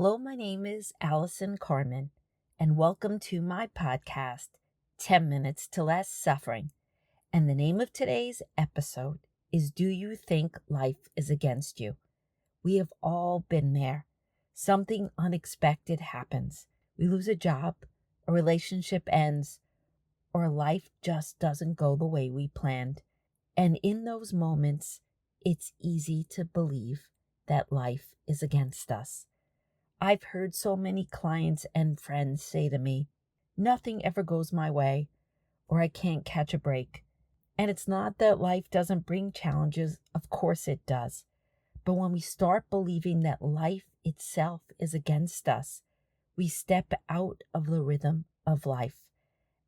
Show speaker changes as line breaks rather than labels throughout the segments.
Hello, my name is Allison Carmen, and welcome to my podcast, 10 Minutes to Less Suffering. And the name of today's episode is Do You Think Life is Against You? We have all been there. Something unexpected happens. We lose a job, a relationship ends, or life just doesn't go the way we planned. And in those moments, it's easy to believe that life is against us. I've heard so many clients and friends say to me, nothing ever goes my way, or I can't catch a break. And it's not that life doesn't bring challenges, of course it does. But when we start believing that life itself is against us, we step out of the rhythm of life.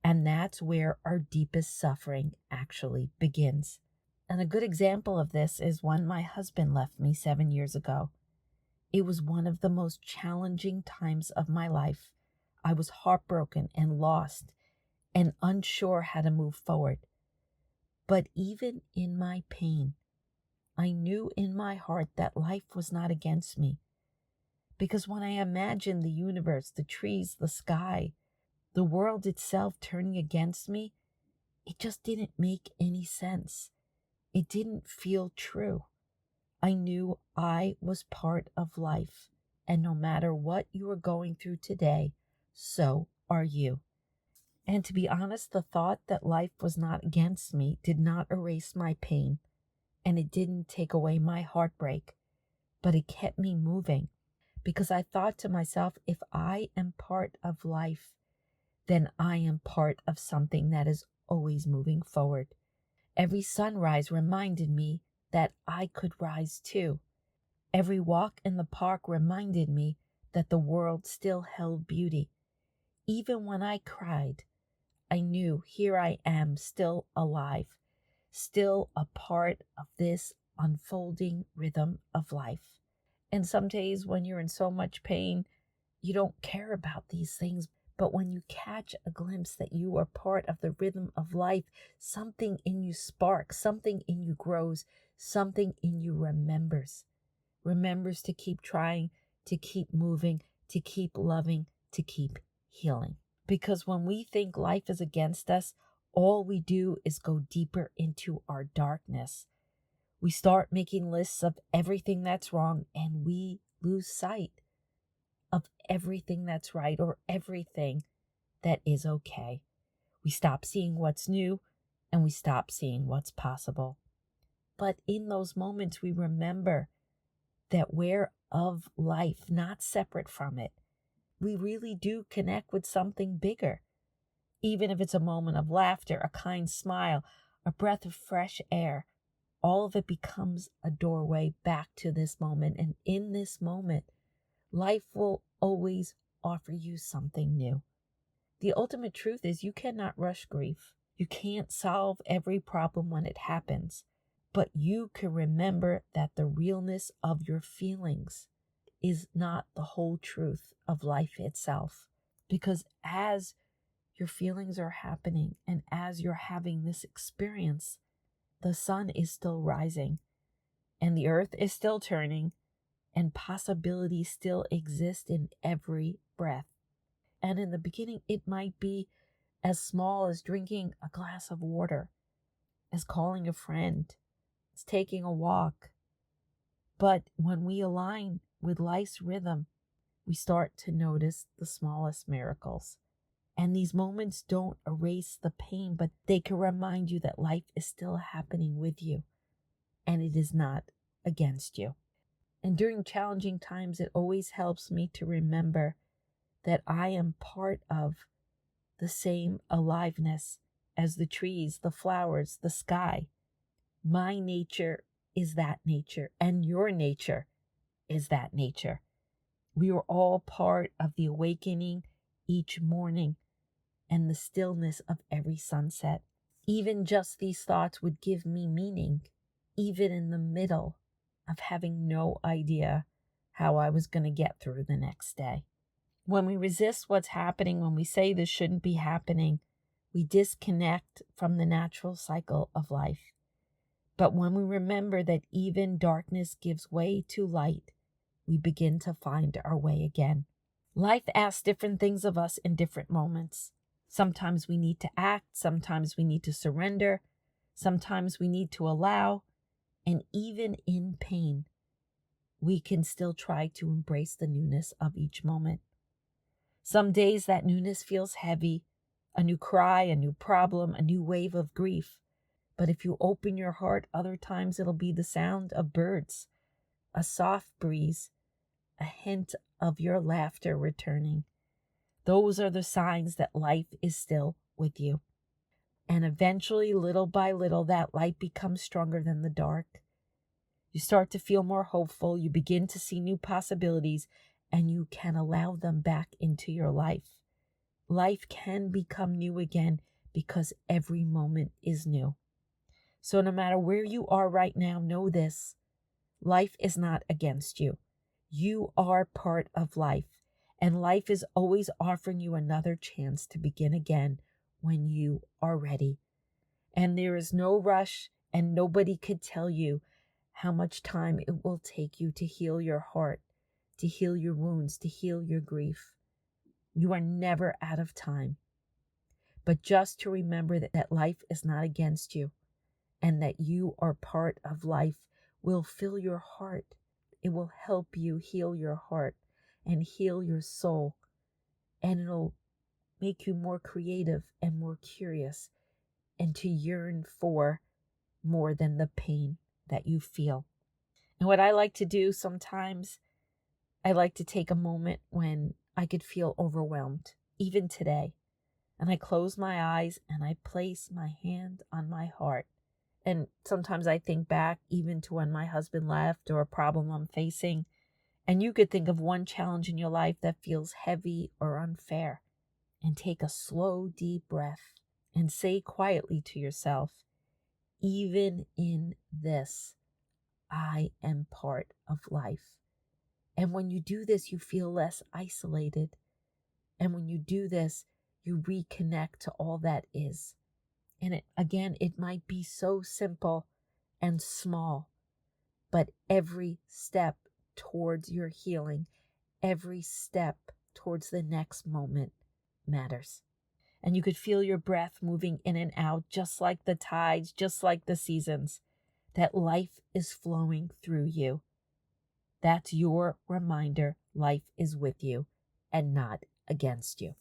And that's where our deepest suffering actually begins. And a good example of this is when my husband left me 7 years ago. It was one of the most challenging times of my life. I was heartbroken and lost and unsure how to move forward. But even in my pain, I knew in my heart that life was not against me. Because when I imagined the universe, the trees, the sky, the world itself turning against me, it just didn't make any sense. It didn't feel true. I knew I was part of life, and no matter what you are going through today, so are you. And to be honest, the thought that life was not against me did not erase my pain, and it didn't take away my heartbreak, but it kept me moving, because I thought to myself, if I am part of life, then I am part of something that is always moving forward. Every sunrise reminded me that I could rise too. Every walk in the park reminded me that the world still held beauty. Even when I cried, I knew here I am still alive, still a part of this unfolding rhythm of life. And some days when you're in so much pain, you don't care about these things. But when you catch a glimpse that you are part of the rhythm of life, something in you sparks, something in you grows, something in you remembers to keep trying, to keep moving, to keep loving, to keep healing. Because when we think life is against us, all we do is go deeper into our darkness. We start making lists of everything that's wrong, and we lose sight of everything that's right or everything that is okay. We stop seeing what's new, and we stop seeing what's possible. But in those moments, we remember that we're of life, not separate from it. We really do connect with something bigger. Even if it's a moment of laughter, a kind smile, a breath of fresh air, all of it becomes a doorway back to this moment. And in this moment, life will always offer you something new. The ultimate truth is you cannot rush grief. You can't solve every problem when it happens. But you can remember that the realness of your feelings is not the whole truth of life itself. Because as your feelings are happening and as you're having this experience, the sun is still rising and the earth is still turning and possibilities still exist in every breath. And in the beginning, it might be as small as drinking a glass of water, as calling a friend, it's taking a walk. But when we align with life's rhythm, we start to notice the smallest miracles. And these moments don't erase the pain, but they can remind you that life is still happening with you, and it is not against you. And during challenging times, it always helps me to remember that I am part of the same aliveness as the trees, the flowers, the sky. My nature is that nature, and your nature is that nature. We are all part of the awakening each morning and the stillness of every sunset. Even just these thoughts would give me meaning, even in the middle of having no idea how I was going to get through the next day. When we resist what's happening, when we say this shouldn't be happening, we disconnect from the natural cycle of life. But when we remember that even darkness gives way to light, we begin to find our way again. Life asks different things of us in different moments. Sometimes we need to act, sometimes we need to surrender, sometimes we need to allow, and even in pain, we can still try to embrace the newness of each moment. Some days that newness feels heavy, a new cry, a new problem, a new wave of grief. But if you open your heart, other times it'll be the sound of birds, a soft breeze, a hint of your laughter returning. Those are the signs that life is still with you. And eventually, little by little, that light becomes stronger than the dark. You start to feel more hopeful. You begin to see new possibilities, and you can allow them back into your life. Life can become new again because every moment is new. So no matter where you are right now, know this: life is not against you. You are part of life, and life is always offering you another chance to begin again when you are ready. And there is no rush, and nobody could tell you how much time it will take you to heal your heart, to heal your wounds, to heal your grief. You are never out of time. But just to remember that life is not against you, and that you are part of life will fill your heart. It will help you heal your heart and heal your soul. And it'll make you more creative and more curious, and to yearn for more than the pain that you feel. And what I like to do sometimes, I like to take a moment when I could feel overwhelmed, even today. And I close my eyes and I place my hand on my heart. And sometimes I think back even to when my husband left, or a problem I'm facing. And you could think of one challenge in your life that feels heavy or unfair. And take a slow, deep breath and say quietly to yourself, even in this, I am part of life. And when you do this, you feel less isolated. And when you do this, you reconnect to all that is. And it might be so simple and small, but every step towards your healing, every step towards the next moment matters. And you could feel your breath moving in and out, just like the tides, just like the seasons, that life is flowing through you. That's your reminder life is with you and not against you.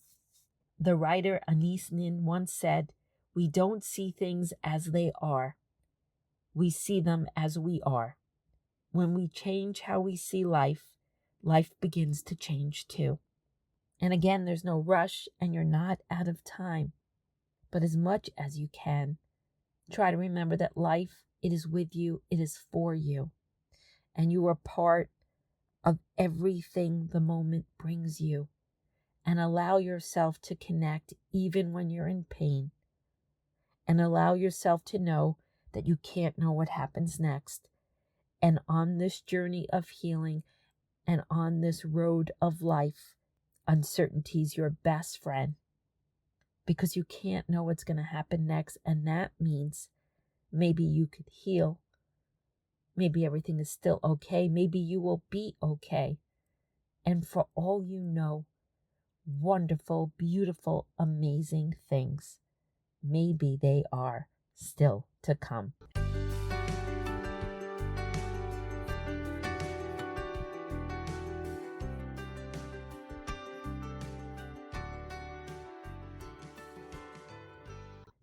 The writer Anais Nin once said, "We don't see things as they are. We see them as we are." When we change how we see life, life begins to change too. And again, there's no rush and you're not out of time. But as much as you can, try to remember that life, it is with you, it is for you. And you are part of everything the moment brings you. And allow yourself to connect even when you're in pain. And allow yourself to know that you can't know what happens next. And on this journey of healing and on this road of life, uncertainty is your best friend. Because you can't know what's going to happen next. And that means maybe you could heal. Maybe everything is still okay. Maybe you will be okay. And for all you know, wonderful, beautiful, amazing things, maybe they are still to come.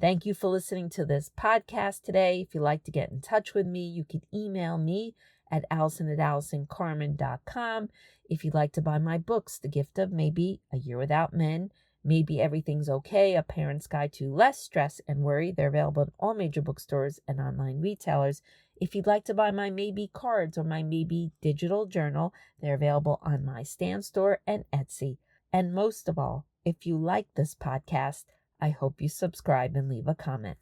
Thank you for listening to this podcast today. If you'd like to get in touch with me, you can email me at allison@allisoncarmen.com. If you'd like to buy my books, The Gift of Maybe, A Year Without Men, Maybe Everything's Okay, A Parent's Guide to Less Stress and Worry, they're available in all major bookstores and online retailers. If you'd like to buy my Maybe cards or my Maybe digital journal, they're available on my Stan Store and Etsy. And most of all, if you like this podcast, I hope you subscribe and leave a comment.